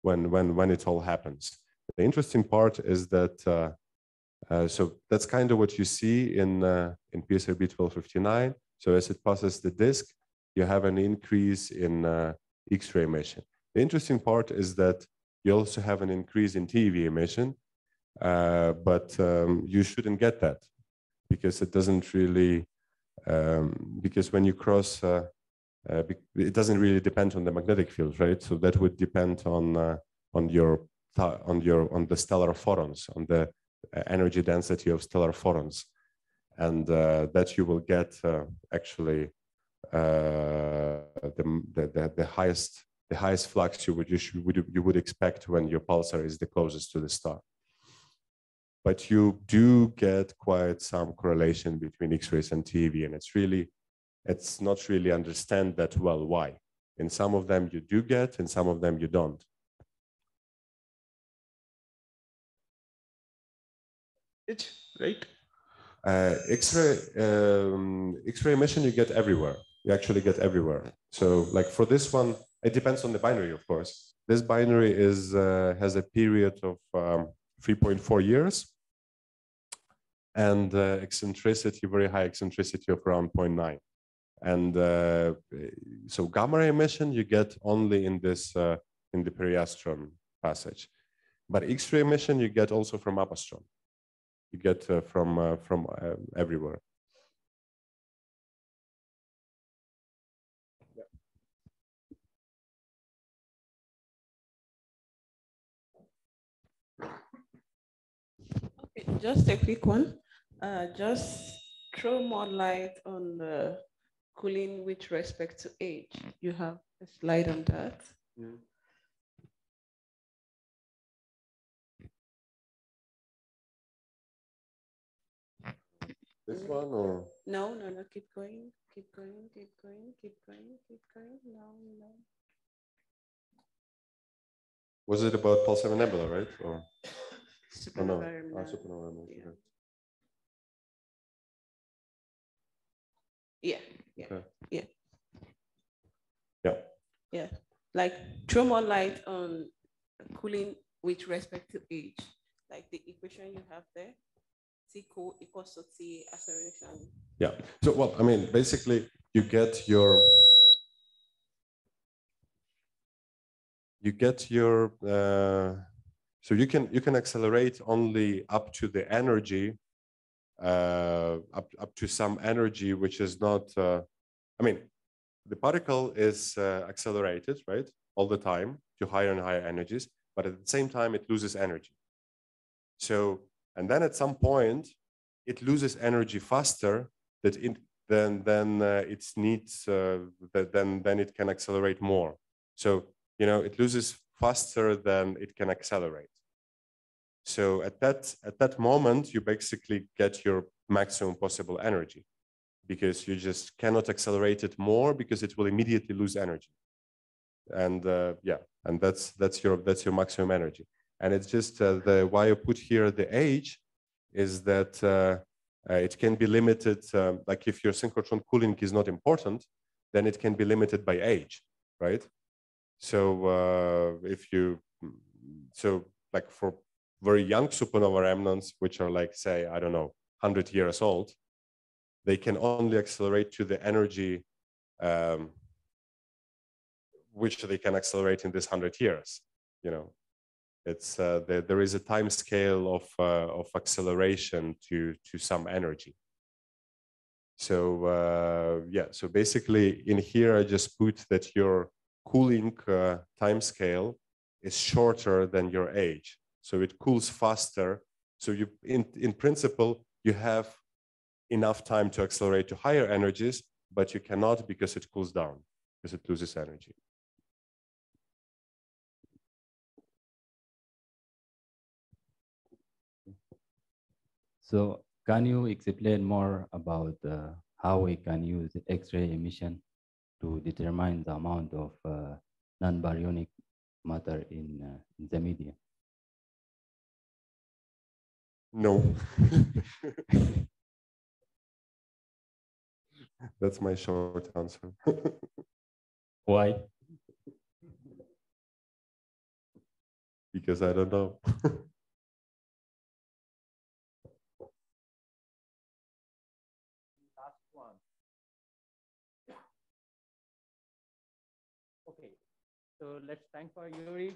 when it all happens. The interesting part is that so that's kind of what you see in PSRB 1259. So as it passes the disk, you have an increase in X-ray emission. The interesting part is that you also have an increase in TeV emission, but you shouldn't get that because it doesn't really because when you cross. It doesn't really depend on the magnetic field, right? So that would depend on the stellar photons, on the energy density of stellar photons, and that you will get actually the highest flux you would expect when your pulsar is the closest to the star. But you do get quite some correlation between X-rays and TeV, and it's not really understand that well why. In some of them you do get, in some of them you don't. Right? X-ray emission you get everywhere. You actually get everywhere. So like for this one, it depends on the binary, of course. This binary has a period of 3.4 years and eccentricity, very high eccentricity of around 0.9. And so gamma ray emission you get only in this in the periastron passage, but X-ray emission you get also from apastron. You get from everywhere. Okay, just a quick one. Just throw more light on the cooling with respect to age. You have a slide on that. Mm. This one or? No, keep going. No. Was it about pulsar nebula, right? Or? Supernova. Oh, no. Supernova. Yeah. Yeah. Okay. Yeah. Yeah. Yeah. Like throw more light on cooling with respect to age. Like the equation you have there, T cool equals to T acceleration. Yeah. So, well, I mean, basically, you get your so you can accelerate only up to the energy, up to some energy which is not. I mean, the particle is accelerated, right, all the time to higher and higher energies, but at the same time it loses energy. So, and then at some point, it loses energy faster than it needs. Then it can accelerate more. So it loses faster than it can accelerate. So at that moment, you basically get your maximum possible energy, because you just cannot accelerate it more because it will immediately lose energy. And yeah, and that's your maximum energy. And it's just why I put here the age is that it can be limited. Like if your synchrotron cooling is not important, then it can be limited by age, right? So like for very young supernova remnants, which are like, say, I don't know, 100 years old, they can only accelerate to the energy which they can accelerate in this 100 years. It's there is a time scale of acceleration to some energy. So yeah, so basically in here I just put that your cooling time scale is shorter than your age, so it cools faster. So you in principle you have enough time to accelerate to higher energies, but you cannot because it cools down, because it loses energy. So can you explain more about how we can use X-ray emission to determine the amount of non-baryonic matter in the media? No. That's my short answer. Why? Because I don't know. Last one. Okay, so let's thank for Iurii.